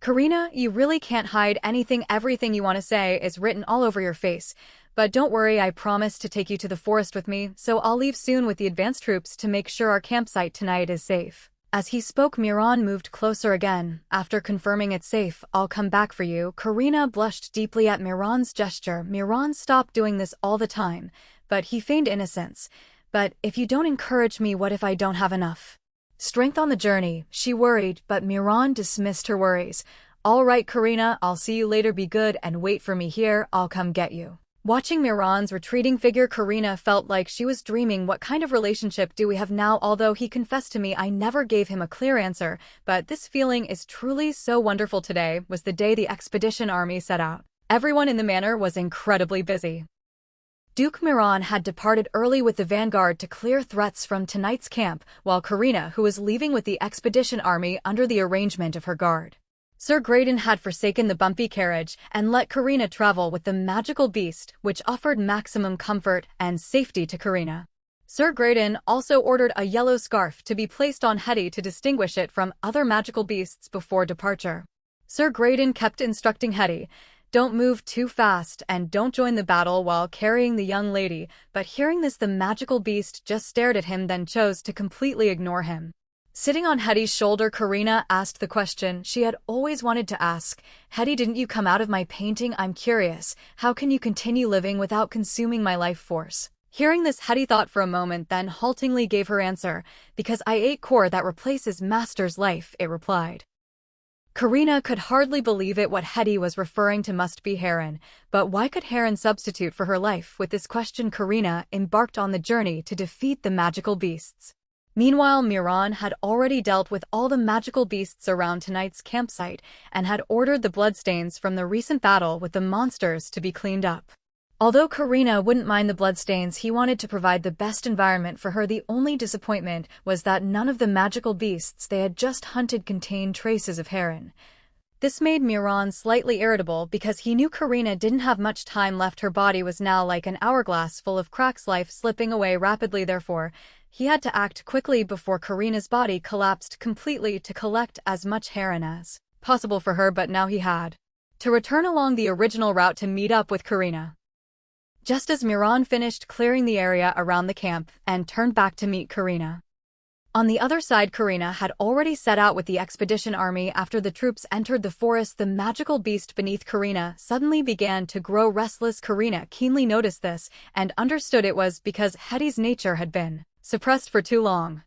Karina, you really can't hide anything. Everything you want to say is written all over your face. But don't worry, I promise to take you to the forest with me, so I'll leave soon with the advance troops to make sure our campsite tonight is safe. As he spoke, Miran moved closer again. After confirming it's safe, I'll come back for you. Karina blushed deeply at Miran's gesture. Miran stopped doing this all the time, but he feigned innocence. But if you don't encourage me, what if I don't have enough strength on the journey? She worried, but Miran dismissed her worries. All right, Karina, I'll see you later. Be good and wait for me here. I'll come get you. Watching Miran's retreating figure, Karina felt like she was dreaming. What kind of relationship do we have now? Although he confessed to me, I never gave him a clear answer, but this feeling is truly so wonderful. Today was the day the expedition army set out. Everyone in the manor was incredibly busy. Duke Miran had departed early with the vanguard to clear threats from tonight's camp, while Karina, who was leaving with the expedition army under the arrangement of her guard. Sir Graydon had forsaken the bumpy carriage and let Karina travel with the magical beast, which offered maximum comfort and safety to Karina. Sir Graydon also ordered a yellow scarf to be placed on Hetty to distinguish it from other magical beasts before departure. Sir Graydon kept instructing Hetty, "Don't move too fast and don't join the battle while carrying the young lady," but hearing this, the magical beast just stared at him, then chose to completely ignore him. Sitting on Hetty's shoulder, Karina asked the question she had always wanted to ask. "Hetty, didn't you come out of my painting? I'm curious. How can you continue living without consuming my life force?" Hearing this, Hetty thought for a moment, then haltingly gave her answer. "Because I ate core that replaces master's life," it replied. Karina could hardly believe it. What Hetty was referring to must be heron. But why could heron substitute for her life? With this question, Karina embarked on the journey to defeat the magical beasts. Meanwhile, Miran had already dealt with all the magical beasts around tonight's campsite and had ordered the bloodstains from the recent battle with the monsters to be cleaned up. Although Karina wouldn't mind the bloodstains, he wanted to provide the best environment for her. The only disappointment was that none of the magical beasts they had just hunted contained traces of heron. This made Miran slightly irritable because he knew Karina didn't have much time left. Her body was now like an hourglass full of cracks, life slipping away rapidly. Therefore, he had to act quickly before Karina's body collapsed completely to collect as much heron as possible for her, but now he had to return along the original route to meet up with Karina. Just as Miran finished clearing the area around the camp and turned back to meet Karina. On the other side, Karina had already set out with the expedition army. After the troops entered the forest, the magical beast beneath Karina suddenly began to grow restless. Karina keenly noticed this and understood it was because Hetty's nature had been suppressed for too long.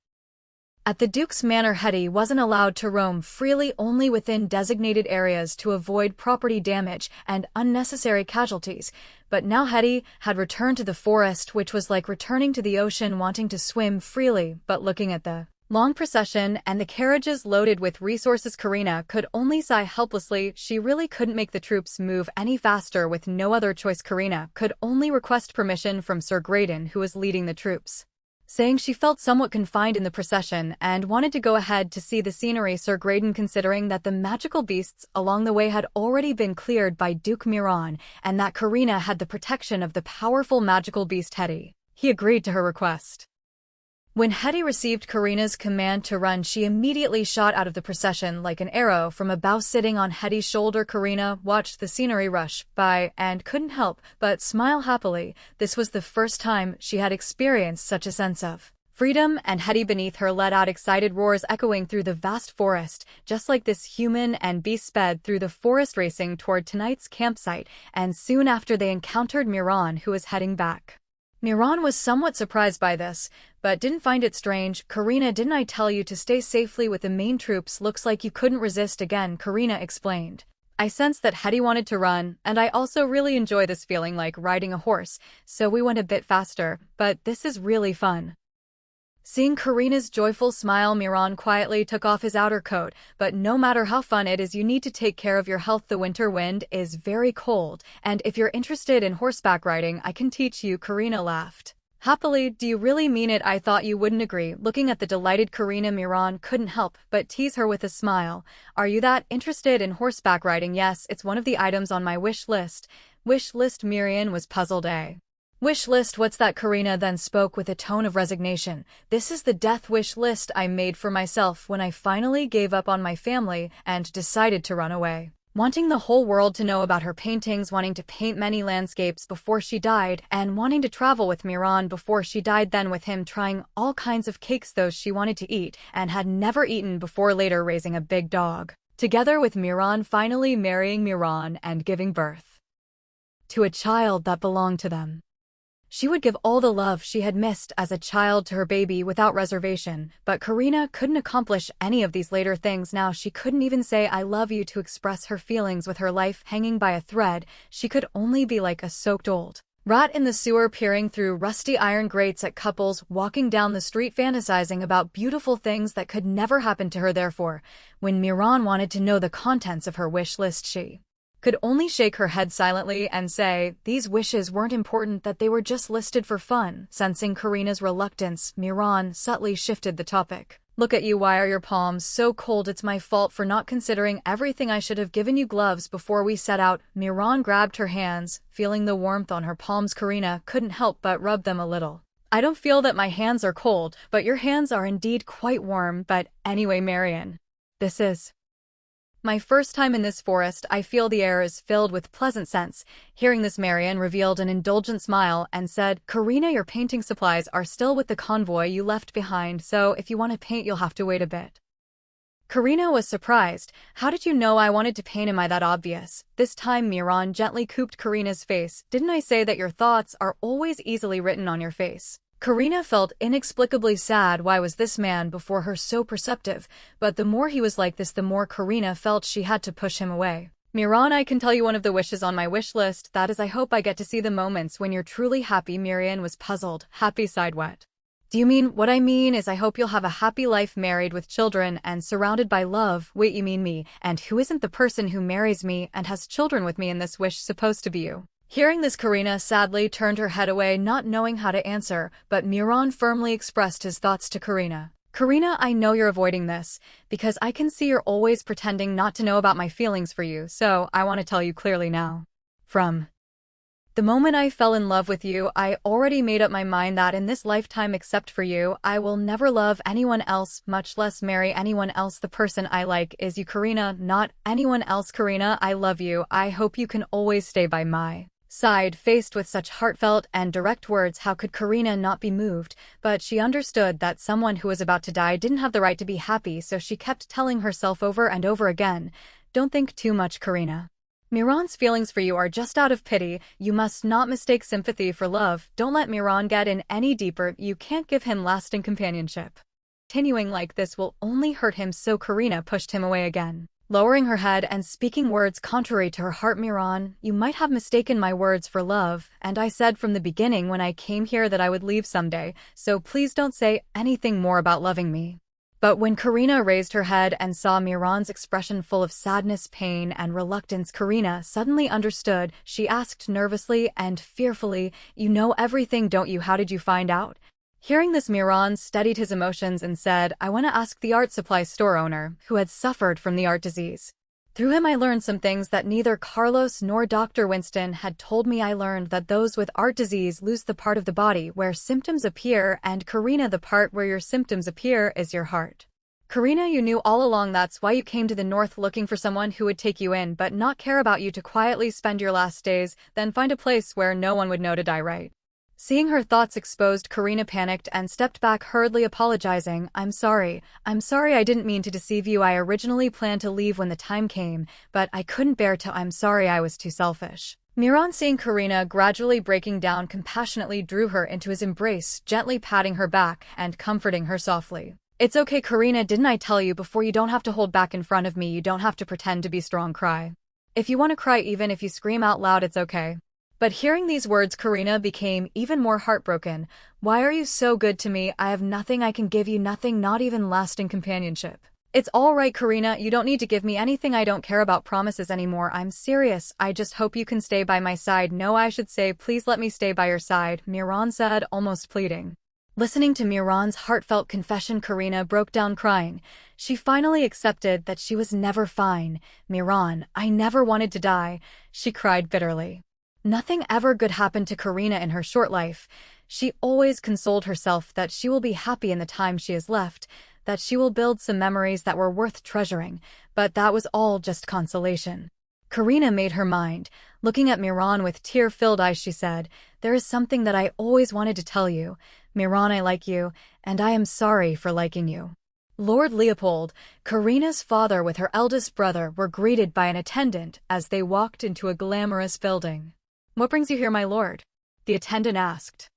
At the Duke's manor, Hetty wasn't allowed to roam freely, only within designated areas to avoid property damage and unnecessary casualties. But now Hetty had returned to the forest, which was like returning to the ocean, wanting to swim freely, but looking at the long procession and the carriages loaded with resources, Karina could only sigh helplessly. She really couldn't make the troops move any faster. With no other choice, Karina could only request permission from Sir Graydon, who was leading the troops, saying she felt somewhat confined in the procession and wanted to go ahead to see the scenery. Sir Graydon, considering that the magical beasts along the way had already been cleared by Duke Miran and that Karina had the protection of the powerful magical beast Hetty, he agreed to her request. When Hetty received Karina's command to run, she immediately shot out of the procession like an arrow from a bow. Sitting on Hetty's shoulder, Karina watched the scenery rush by and couldn't help but smile happily. This was the first time she had experienced such a sense of freedom, and Hetty beneath her let out excited roars echoing through the vast forest. Just like this, human and beast sped through the forest, racing toward tonight's campsite, and soon after they encountered Miran, who was heading back. Miran was somewhat surprised by this, but didn't find it strange. "Karina, didn't I tell you to stay safely with the main troops? Looks like you couldn't resist again," Karina explained. "I sensed that Hetty wanted to run, and I also really enjoy this feeling like riding a horse, so we went a bit faster, but this is really fun." Seeing Karina's joyful smile, Miran quietly took off his outer coat. "But no matter how fun it is, you need to take care of your health. The winter wind is very cold, and if you're interested in horseback riding, I can teach you." Karina laughed happily. "Do you really mean it? I thought you wouldn't agree." Looking at the delighted Karina, Miran couldn't help but tease her with a smile. "Are you that interested in horseback riding?" "Yes, it's one of the items on my wish list." Wish list? Miriam was puzzled. Wish list, what's that? Karina then spoke with a tone of resignation. This is the death wish list I made for myself when I finally gave up on my family and decided to run away. Wanting the whole world to know about her paintings, wanting to paint many landscapes before she died, and wanting to travel with Miran before she died, then with him trying all kinds of cakes those she wanted to eat and had never eaten before, later raising a big dog. Together with Miran, finally marrying Miran and giving birth to a child that belonged to them. She would give all the love she had missed as a child to her baby without reservation, but Karina couldn't accomplish any of these later things now. She couldn't even say I love you to express her feelings with her life hanging by a thread. She could only be like a soaked old rat in the sewer, peering through rusty iron grates at couples walking down the street, fantasizing about beautiful things that could never happen to her. Therefore, when Miran wanted to know the contents of her wish list, she could only shake her head silently and say these wishes weren't important, that they were just listed for fun. Sensing Karina's reluctance, Miran subtly shifted the topic. Look at you, why are your palms so cold? It's my fault for not considering everything. I should have given you gloves before we set out. Miran grabbed her hands, feeling the warmth on her palms. Karina couldn't help but rub them a little. I don't feel that my hands are cold, but your hands are indeed quite warm. But anyway, Marian, this is my first time in this forest. I feel the air is filled with pleasant scents. Hearing this, Marian revealed an indulgent smile and said, Karina, your painting supplies are still with the convoy you left behind, so if you want to paint you'll have to wait a bit. Karina was surprised. How did you know I wanted to paint? Am I that obvious? This time Miran gently cooped Karina's face. Didn't I say that your thoughts are always easily written on your face? Karina felt inexplicably sad. Why was this man before her so perceptive? But the more he was like this, the more Karina felt she had to push him away. Miran, I can tell you one of the wishes on my wish list. That is, I hope I get to see the moments when you're truly happy. Marian was puzzled. Happy, sighed. What do you mean? What I mean is I hope you'll have a happy life, married with children and surrounded by love. Wait, you mean me? And who isn't the person who marries me and has children with me in this wish supposed to be you? Hearing this, Karina sadly turned her head away, not knowing how to answer, but Miran firmly expressed his thoughts to Karina. Karina, I know you're avoiding this, because I can see you're always pretending not to know about my feelings for you, so I want to tell you clearly now. From the moment I fell in love with you, I already made up my mind that in this lifetime, except for you, I will never love anyone else, much less marry anyone else. The person I like is you, Karina, not anyone else. Karina, I love you. I hope you can always stay by my side. Faced with such heartfelt and direct words, how could Karina not be moved? But she understood that someone who was about to die didn't have the right to be happy, so she kept telling herself over and over again, don't think too much, Karina. Miran's feelings for you are just out of pity. You must not mistake sympathy for love. Don't let Miran get in any deeper. You can't give him lasting companionship. Continuing like this will only hurt him, so Karina pushed him away again. Lowering her head and speaking words contrary to her heart, Miran, you might have mistaken my words for love, and I said from the beginning when I came here that I would leave someday, so please don't say anything more about loving me. But when Karina raised her head and saw Miran's expression full of sadness, pain, and reluctance, Karina suddenly understood. She asked nervously and fearfully, you know everything, don't you? How did you find out? Hearing this, Miran steadied his emotions and said, I want to ask the art supply store owner, who had suffered from the art disease. Through him I learned some things that neither Carlos nor Dr. Winston had told me. I learned that those with art disease lose the part of the body where symptoms appear, and Karina, the part where your symptoms appear is your heart. Karina, you knew all along. That's why you came to the north looking for someone who would take you in but not care about you, to quietly spend your last days, then find a place where no one would know, to die, right? Seeing her thoughts exposed, Karina panicked and stepped back, hurriedly apologizing. I'm sorry, I didn't mean to deceive you. I originally planned to leave when the time came, but I couldn't bear to. I'm sorry, I was too selfish. Miran, seeing Karina gradually breaking down, compassionately drew her into his embrace, gently patting her back and comforting her softly. It's okay, Karina, didn't I tell you before? You don't have to hold back in front of me. You don't have to pretend to be strong. Cry. If you want to cry, even if you scream out loud, it's okay. But hearing these words, Karina became even more heartbroken. Why are you so good to me? I have nothing I can give you, nothing, not even lasting companionship. It's all right, Karina, you don't need to give me anything. I don't care about promises anymore. I'm serious. I just hope you can stay by my side. No, I should say, please let me stay by your side, Miran said, almost pleading. Listening to Miran's heartfelt confession, Karina broke down crying. She finally accepted that she was never fine. Miran, I never wanted to die, she cried bitterly. Nothing ever good happened to Karina in her short life. She always consoled herself that she will be happy in the time she has left, that she will build some memories that were worth treasuring, but that was all just consolation. Karina made her mind. Looking at Miran with tear-filled eyes, she said, "There is something that I always wanted to tell you. Miran, I like you, and I am sorry for liking you." Lord Leopold, Karina's father with her eldest brother, were greeted by an attendant as they walked into a glamorous building. "What brings you here, my lord?" the attendant asked.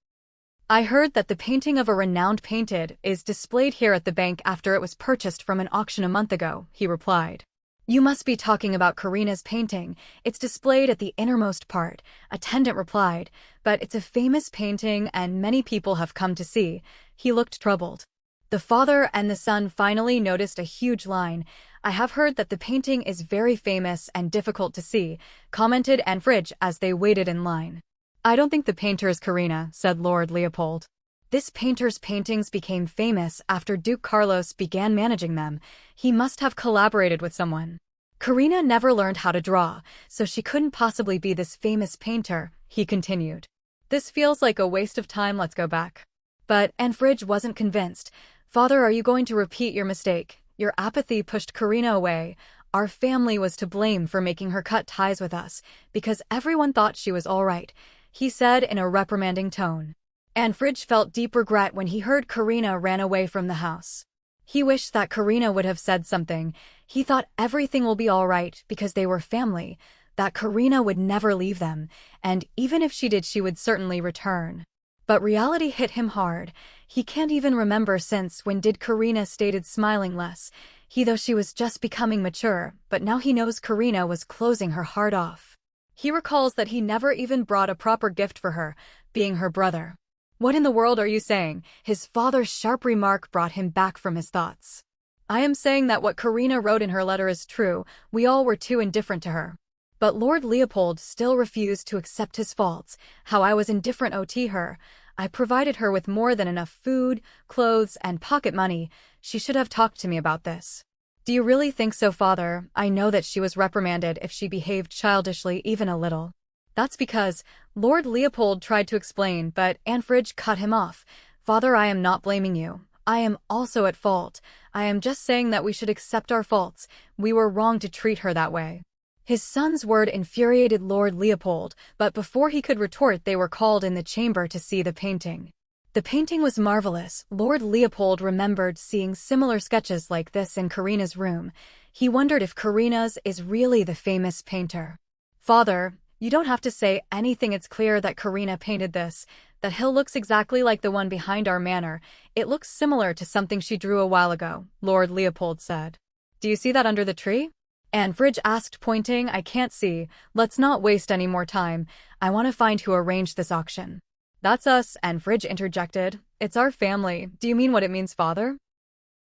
"I heard that the painting of a renowned painted is displayed here at the bank after it was purchased from an auction a month ago," he replied. "You must be talking about Karina's painting. It's displayed at the innermost part," attendant replied, "but it's a famous painting and many people have come to see." He looked troubled. The father and the son finally noticed a huge line. "I have heard that the painting is very famous and difficult to see," commented Anfridge as they waited in line. "I don't think the painter is Karina," said Lord Leopold. "This painter's paintings became famous after Duke Carlos began managing them. He must have collaborated with someone. Karina never learned how to draw, so she couldn't possibly be this famous painter," he continued. "This feels like a waste of time, let's go back." But Anfridge wasn't convinced. "Father, are you going to repeat your mistake? Your apathy pushed Karina away. Our family was to blame for making her cut ties with us, because everyone thought she was all right," he said in a reprimanding tone. Anfridge felt deep regret when he heard Karina ran away from the house. He wished that Karina would have said something. He thought everything will be all right because they were family, that Karina would never leave them, and even if she did, she would certainly return. But reality hit him hard. He can't even remember since when did Karina stated smiling less. Though she was just becoming mature, but now he knows Karina was closing her heart off. He recalls that he never even brought a proper gift for her, being her brother. "What in the world are you saying?" His father's sharp remark brought him back from his thoughts. "I am saying that what Karina wrote in her letter is true. We all were too indifferent to her." But Lord Leopold still refused to accept his faults. "How I was indifferent to her. I provided her with more than enough food, clothes, and pocket money. She should have talked to me about this." "Do you really think so, father? I know that she was reprimanded if she behaved childishly even a little." "That's because," Lord Leopold tried to explain, but Anfridge cut him off. "Father, I am not blaming you. I am also at fault. I am just saying that we should accept our faults. We were wrong to treat her that way." His son's word infuriated Lord Leopold, but before he could retort, they were called in the chamber to see the painting. The painting was marvelous. Lord Leopold remembered seeing similar sketches like this in Karina's room. He wondered if Karina's is really the famous painter. "Father, you don't have to say anything. It's clear that Karina painted this. That hill looks exactly like the one behind our manor. It looks similar to something she drew a while ago," Lord Leopold said. "Do you see that under the tree?" Anfridge asked, pointing. "I can't see. Let's not waste any more time. I want to find who arranged this auction." "That's us," Anfridge interjected. "It's our family. Do you mean what it means, father?"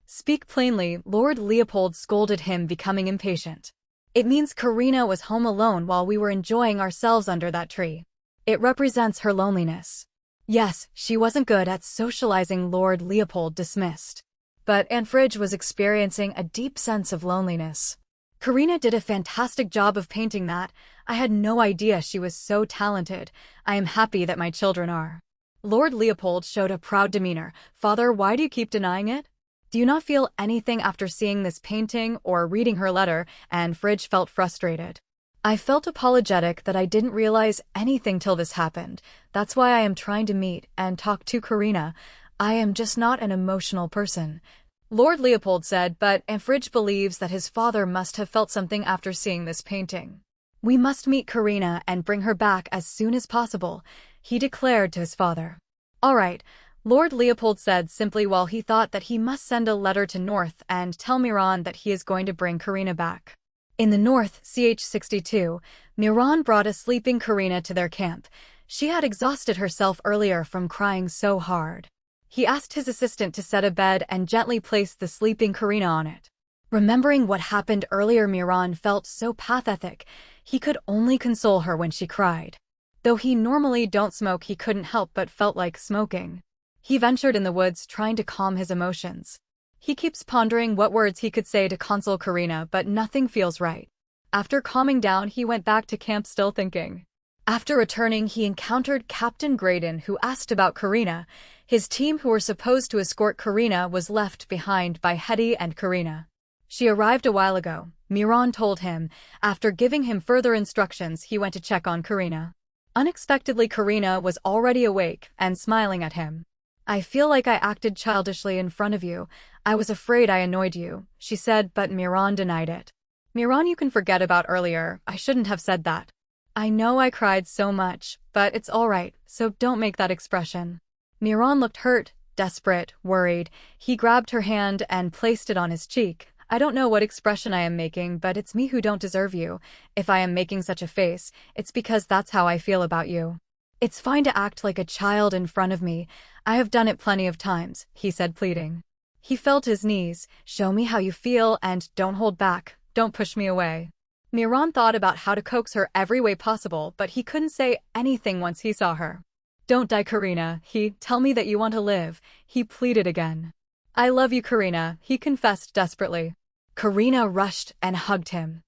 "Speak plainly," Lord Leopold scolded him, becoming impatient. "It means Karina was home alone while we were enjoying ourselves under that tree. It represents her loneliness." "Yes, she wasn't good at socializing," Lord Leopold dismissed. But Anfridge was experiencing a deep sense of loneliness. "Karina did a fantastic job of painting that. I had no idea she was so talented. I am happy that my children are." Lord Leopold showed a proud demeanor. "Father, why do you keep denying it? Do you not feel anything after seeing this painting or reading her letter?" Anfridge felt frustrated. "I felt apologetic that I didn't realize anything till this happened. That's why I am trying to meet and talk to Karina. I am just not an emotional person," Lord Leopold said, but Anfridge believes that his father must have felt something after seeing this painting. "We must meet Karina and bring her back as soon as possible," he declared to his father. "All right," Lord Leopold said simply, while he thought that he must send a letter to North and tell Miran that he is going to bring Karina back. In the north, ch 62, Miran brought a sleeping Karina to their camp. She had exhausted herself earlier from crying so hard. He asked his assistant to set a bed and gently placed the sleeping Karina on it. Remembering what happened earlier, Miran felt so pathetic. He could only console her when she cried. Though he normally don't smoke, he couldn't help but felt like smoking. He ventured in the woods, trying to calm his emotions. He keeps pondering what words he could say to console Karina, but nothing feels right. After calming down, he went back to camp still thinking. After returning, he encountered Captain Graydon, who asked about Karina. His team, who were supposed to escort Karina, was left behind by Hetty and Karina. She arrived a while ago, Miran told him. After giving him further instructions, he went to check on Karina. Unexpectedly, Karina was already awake and smiling at him. I feel like I acted childishly in front of you. I was afraid I annoyed you, she said, but Miran denied it. Miran, you can forget about earlier. I shouldn't have said that. I know I cried so much, but it's all right, so don't make that expression. Miran looked hurt, desperate, worried. He grabbed her hand and placed it on his cheek. I don't know what expression I am making, but it's me who don't deserve you. If I am making such a face, it's because that's how I feel about you. It's fine to act like a child in front of me. I have done it plenty of times, he said, pleading. He felt his knees. Show me how you feel and don't hold back. Don't push me away. Miran thought about how to coax her every way possible, but he couldn't say anything once he saw her. Don't die, Karina. Tell me that you want to live. He pleaded again. I love you, Karina, he confessed desperately. Karina rushed and hugged him.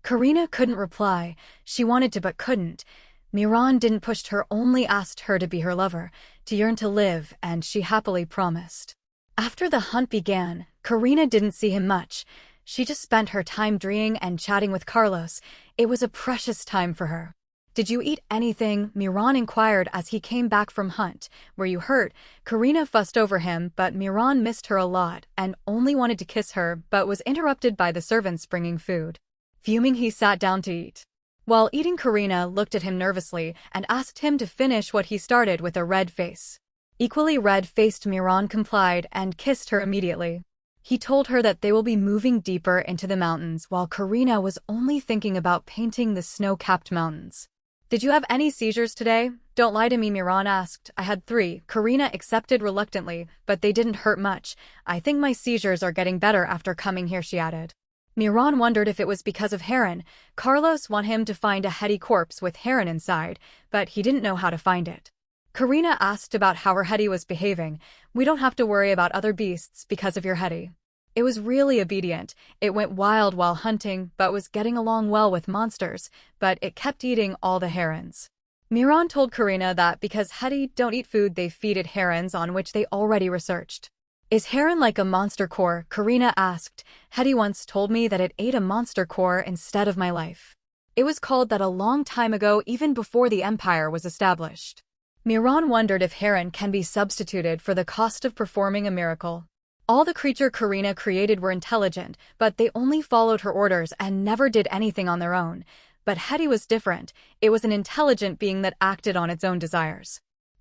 Karina couldn't reply. She wanted to but couldn't. Miran didn't push her, only asked her to be her lover, to yearn to live, and she happily promised. After the hunt began, Karina didn't see him much. She just spent her time dreaming and chatting with Carlos. It was a precious time for her. Did you eat anything? Miran inquired as he came back from hunt. Were you hurt? Karina fussed over him, but Miran missed her a lot and only wanted to kiss her, but was interrupted by the servants bringing food. Fuming, he sat down to eat. While eating, Karina looked at him nervously and asked him to finish what he started with a red face. Equally red-faced, Miran complied and kissed her immediately. He told her that they will be moving deeper into the mountains, while Karina was only thinking about painting the snow-capped mountains. Did you have any seizures today? Don't lie to me, Miran asked. I had 3. Karina accepted reluctantly, but they didn't hurt much. I think my seizures are getting better after coming here, she added. Miran wondered if it was because of Heron. Carlos wanted him to find a Hetty corpse with Heron inside, but he didn't know how to find it. Karina asked about how her Hetty was behaving. We don't have to worry about other beasts because of your Hetty. It was really obedient. It went wild while hunting, but was getting along well with monsters, but it kept eating all the herons. Miran told Karina that because Hetty don't eat food, they feed it herons, on which they already researched. Is heron like a monster core? Karina asked. Hetty once told me that it ate a monster core instead of my life. It was called that a long time ago, even before the empire was established. Miran wondered if heron can be substituted for the cost of performing a miracle. All the creature Karina created were intelligent, but they only followed her orders and never did anything on their own. But Hetty was different. It was an intelligent being that acted on its own desires.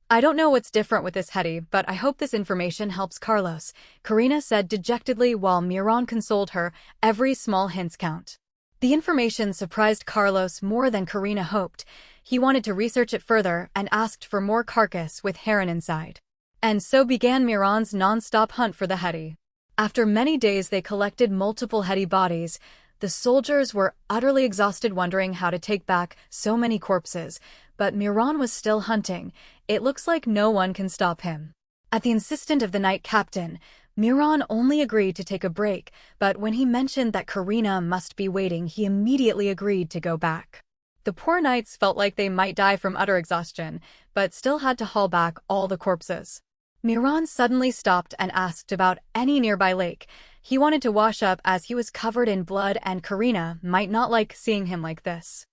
I don't know what's different with this Hetty, but I hope this information helps Carlos, Karina said dejectedly while Miran consoled her. Every small hint count. The information surprised Carlos more than Karina hoped. He wanted to research it further and asked for more carcass with heron inside. And so began Miran's non-stop hunt for the Hetty. After many days they collected multiple Hetty bodies. The soldiers were utterly exhausted, wondering how to take back so many corpses, but Miran was still hunting. It looks like no one can stop him. At the insistence of the night captain, Miran only agreed to take a break, but when he mentioned that Karina must be waiting, he immediately agreed to go back. The poor knights felt like they might die from utter exhaustion, but still had to haul back all the corpses. Miran suddenly stopped and asked about any nearby lake. He wanted to wash up as he was covered in blood, and Karina might not like seeing him like this.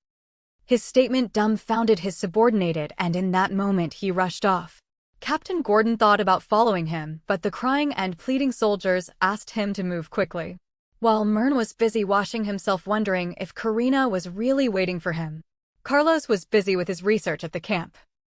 His statement dumbfounded his subordinated, and in that moment he rushed off. Captain Gordon thought about following him, but the crying and pleading soldiers asked him to move quickly. While Mern was busy washing himself, wondering if Karina was really waiting for him, Carlos was busy with his research at the camp.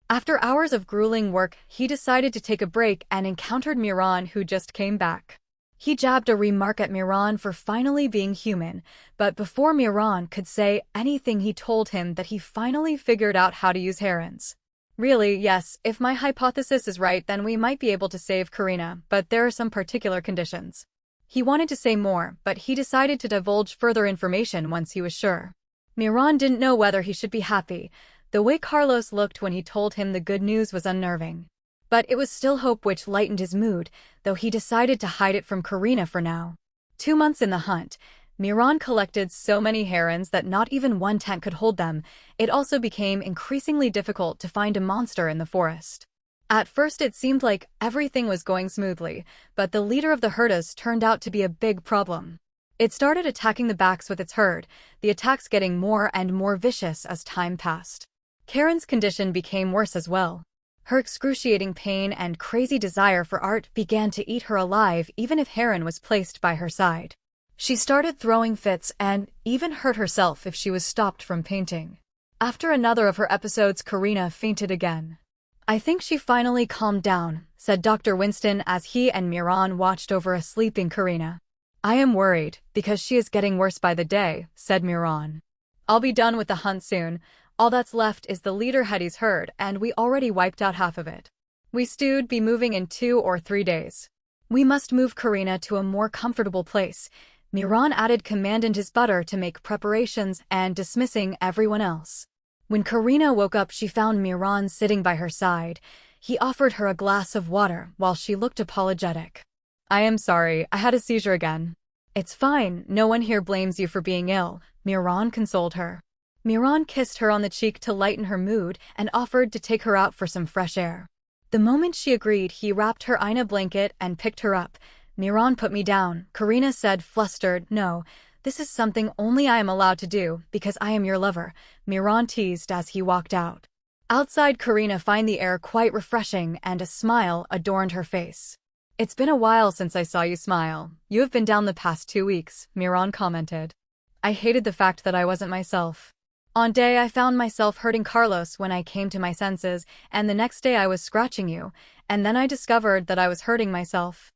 After hours of grueling work, he decided to take a break and encountered Miran, who just came back. He jabbed a remark at Miran for finally being human, but before Miran could say anything, he told him that he finally figured out how to use herons. Really, yes, if my hypothesis is right, then we might be able to save Karina, but there are some particular conditions. He wanted to say more, but he decided to divulge further information once he was sure. Miran didn't know whether he should be happy. The way Carlos looked when he told him the good news was unnerving. But it was still hope which lightened his mood, though he decided to hide it from Karina for now. 2 months in the hunt, Miran collected so many herons that not even one tent could hold them. It also became increasingly difficult to find a monster in the forest. At first it seemed like everything was going smoothly, but the leader of the herdas turned out to be a big problem. It started attacking the backs with its herd, the attacks getting more and more vicious as time passed. Karen's condition became worse as well. Her excruciating pain and crazy desire for art began to eat her alive even if Heron was placed by her side. She started throwing fits and even hurt herself if she was stopped from painting. After another of her episodes, Karina fainted again. "I think she finally calmed down," said Dr. Winston as he and Miran watched over a sleeping Karina. "I am worried, because she is getting worse by the day," said Miran. "I'll be done with the hunt soon. All that's left is the leader Hetty's herd, and we already wiped out half of it. We stew'd be moving in 2 or 3 days. We must move Karina to a more comfortable place." Miran added command in his butter to make preparations and dismissing everyone else. When Karina woke up, she found Miran sitting by her side. He offered her a glass of water while she looked apologetic. "I am sorry, I had a seizure again." "It's fine, no one here blames you for being ill," Miran consoled her. Miran kissed her on the cheek to lighten her mood and offered to take her out for some fresh air. The moment she agreed, he wrapped her in a blanket and picked her up. "Miran put me down," Karina said, flustered. "No, this is something only I am allowed to do, because I am your lover," Miran teased as he walked out. Outside, Karina found the air quite refreshing and a smile adorned her face. "It's been a while since I saw you smile. You have been down the past 2 weeks," Miran commented. "I hated the fact that I wasn't myself. On day I found myself hurting Carlos when I came to my senses, and the next day I was scratching you, and then I discovered that I was hurting myself."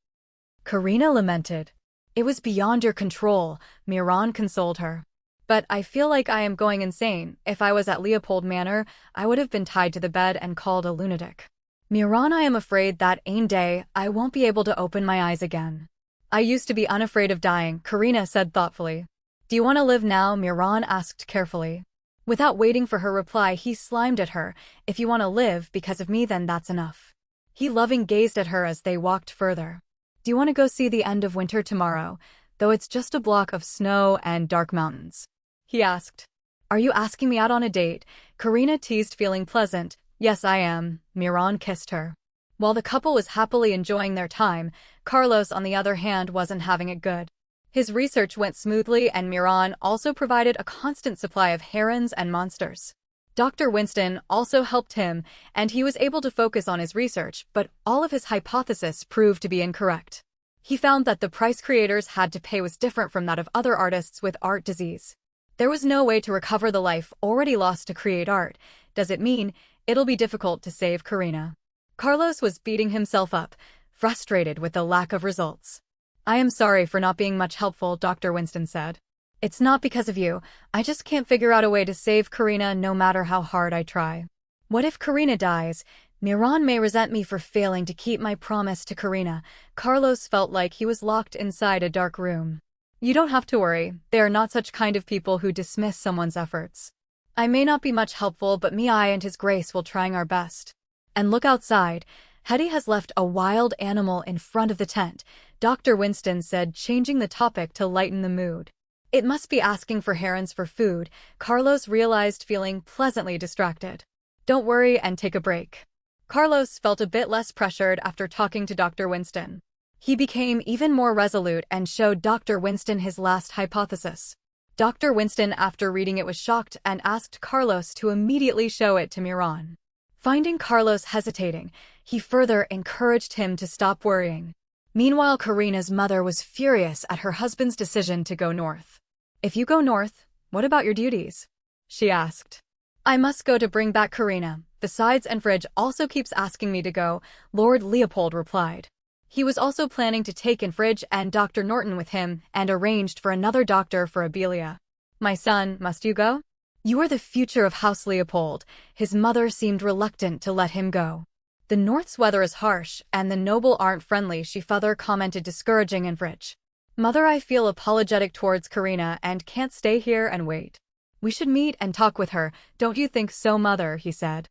Karina lamented. "It was beyond your control," Miran consoled her. "But I feel like I am going insane. If I was at Leopold Manor, I would have been tied to the bed and called a lunatic. Miran, I am afraid that one day I won't be able to open my eyes again." "I used to be unafraid of dying," Karina said thoughtfully. "Do you want to live now?" Miran asked carefully. Without waiting for her reply, he slimed at her. "If you want to live because of me, then that's enough." He loving gazed at her as they walked further. "Do you want to go see the end of winter tomorrow, though it's just a block of snow and dark mountains?" he asked. "Are you asking me out on a date?" Karina teased, feeling pleasant. "Yes, I am." Miran kissed her. While the couple was happily enjoying their time, Carlos, on the other hand, wasn't having it good. His research went smoothly, and Miran also provided a constant supply of herons and monsters. Dr. Winston also helped him, and he was able to focus on his research, but all of his hypotheses proved to be incorrect. He found that the price creators had to pay was different from that of other artists with art disease. There was no way to recover the life already lost to create art. Does it mean it'll be difficult to save Karina? Carlos was beating himself up, frustrated with the lack of results. "I am sorry for not being much helpful," Dr. Winston said. "It's not because of you. I just can't figure out a way to save Karina no matter how hard I try. What if Karina dies? Miran may resent me for failing to keep my promise to Karina." Carlos felt like he was locked inside a dark room. "You don't have to worry. They are not such kind of people who dismiss someone's efforts. I may not be much helpful, but I and His Grace will trying our best. And look outside. Hetty has left a wild animal in front of the tent," Dr. Winston said, changing the topic to lighten the mood. "It must be asking for herons for food," Carlos realized, feeling pleasantly distracted. "Don't worry and take a break." Carlos felt a bit less pressured after talking to Dr. Winston. He became even more resolute and showed Dr. Winston his last hypothesis. Dr. Winston, after reading it, was shocked and asked Carlos to immediately show it to Miran. Finding Carlos hesitating, he further encouraged him to stop worrying. Meanwhile, Karina's mother was furious at her husband's decision to go north. "If you go north, what about your duties?" she asked. "I must go to bring back Karina. Besides, Enfridge also keeps asking me to go," Lord Leopold replied. He was also planning to take Enfridge and Dr. Norton with him and arranged for another doctor for Abelia. "My son, must you go? You are the future of House Leopold." His mother seemed reluctant to let him go. "The North's weather is harsh, and the noble aren't friendly," she further commented, discouraging Enfridge. "Mother, I feel apologetic towards Karina and can't stay here and wait. We should meet and talk with her, don't you think so, Mother?" he said.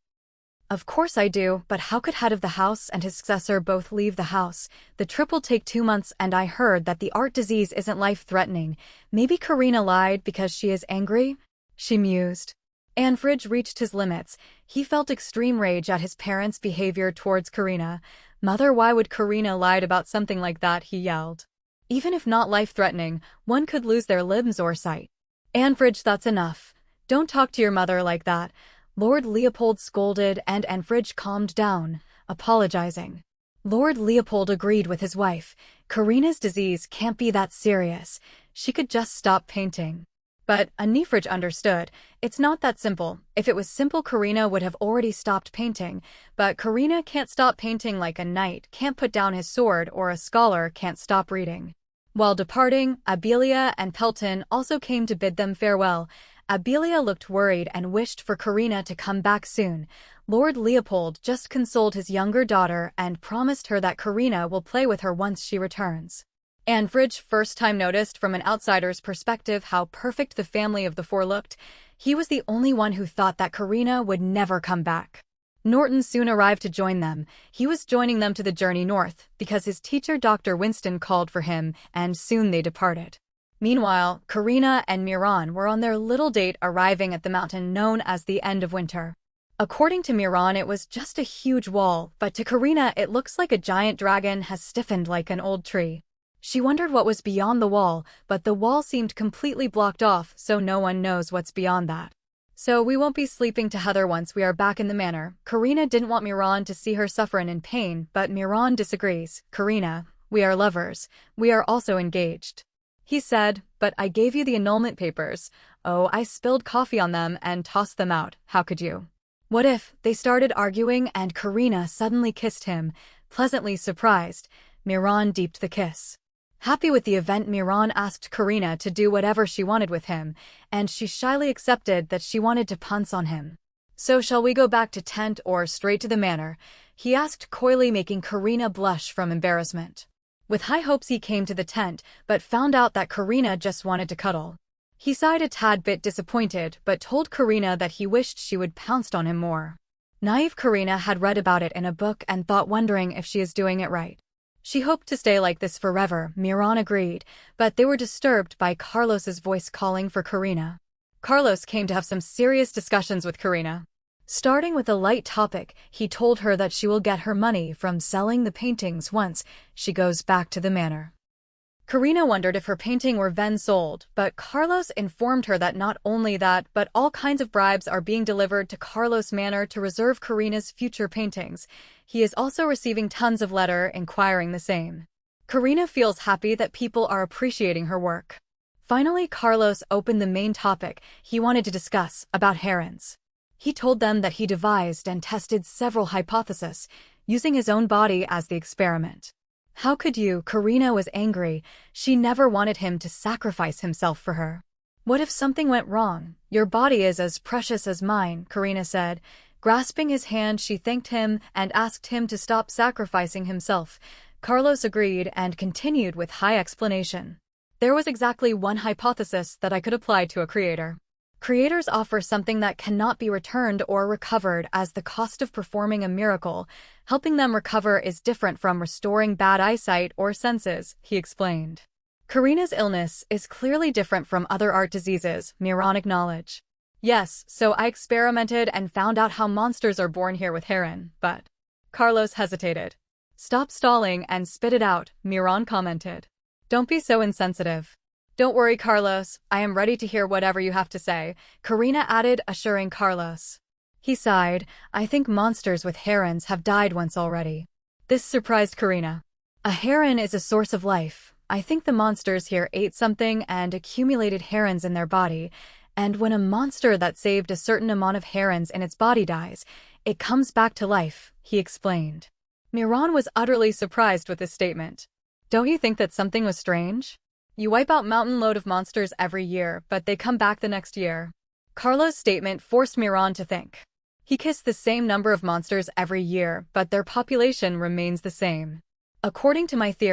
Of course I do, but how could head of the house and his successor both leave the house? The trip will take 2 months and I heard that the art disease isn't life-threatening. Maybe Karina lied because she is angry? She mused. Anfridge reached his limits. He felt extreme rage at his parents' behavior towards Karina. Mother, why would Karina lie about something like that? He yelled. Even if not life-threatening, one could lose their limbs or sight. Anfridge, that's enough. Don't talk to your mother like that. Lord Leopold scolded and Anfridge calmed down, apologizing. Lord Leopold agreed with his wife. Karina's disease can't be that serious. She could just stop painting. But Anfridge understood. It's not that simple. If it was simple, Karina would have already stopped painting. But Karina can't stop painting like a knight can't put down his sword or a scholar can't stop reading. While departing, Abelia and Pelton also came to bid them farewell. Abelia looked worried and wished for Karina to come back soon. Lord Leopold just consoled his younger daughter and promised her that Karina will play with her once she returns. Anfridge first time noticed from an outsider's perspective how perfect the family of the four looked. He was the only one who thought that Karina would never come back. Norton soon arrived to join them. He was joining them to the journey north because his teacher Dr. Winston called for him, and soon they departed. Meanwhile, Karina and Miran were on their little date, arriving at the mountain known as the End of Winter. According to Miran, it was just a huge wall, but to Karina it looks like a giant dragon has stiffened like an old tree. She wondered what was beyond the wall, but the wall seemed completely blocked off, so no one knows what's beyond that. So we won't be sleeping together once we are back in the manor. Karina didn't want Miran to see her suffering in pain, but Miran disagrees. Karina, we are lovers. We are also engaged. He said, but I gave you the annulment papers. Oh, I spilled coffee on them and tossed them out. How could you? What if? They started arguing and Karina suddenly kissed him. Pleasantly surprised, Miran deeped the kiss. Happy with the event, Miran asked Karina to do whatever she wanted with him, and she shyly accepted that she wanted to pounce on him. So shall we go back to tent or straight to the manor? He asked coyly, making Karina blush from embarrassment. With high hopes he came to the tent, but found out that Karina just wanted to cuddle. He sighed a tad bit disappointed, but told Karina that he wished she would pounce on him more. Naive Karina had read about it in a book and thought, wondering if she is doing it right. She hoped to stay like this forever. Miran agreed, but they were disturbed by Carlos's voice calling for Karina. Carlos came to have some serious discussions with Karina. Starting with a light topic, he told her that she will get her money from selling the paintings once she goes back to the manor. Karina wondered if her painting were then sold, but Carlos informed her that not only that, but all kinds of bribes are being delivered to Carlos Manor to reserve Karina's future paintings. He is also receiving tons of letters inquiring the same. Karina feels happy that people are appreciating her work. Finally, Carlos opened the main topic he wanted to discuss about herons. He told them that he devised and tested several hypotheses, using his own body as the experiment. How could you? Karina was angry. She never wanted him to sacrifice himself for her. What if something went wrong? Your body is as precious as mine, Karina said. Grasping his hand, she thanked him and asked him to stop sacrificing himself. Carlos agreed and continued with high explanation. There was exactly one hypothesis that I could apply to a creator. Creators offer something that cannot be returned or recovered as the cost of performing a miracle. Helping them recover is different from restoring bad eyesight or senses, he explained. Karina's illness is clearly different from other art diseases, Miran acknowledged. Yes, so I experimented and found out how monsters are born here with heron, but... Carlos hesitated. Stop stalling and spit it out, Miran commented. Don't be so insensitive. Don't worry, Carlos, I am ready to hear whatever you have to say, Karina added, assuring Carlos. He sighed. I think monsters with herons have died once already. This surprised Karina. A heron is a source of life. I think the monsters here ate something and accumulated herons in their body, and when a monster that saved a certain amount of herons in its body dies, it comes back to life, he explained. Miran was utterly surprised with this statement. Don't you think that something was strange? You wipe out mountain load of monsters every year, but they come back the next year. Carlos' statement forced Miran to think. He kissed the same number of monsters every year, but their population remains the same. According to my theory,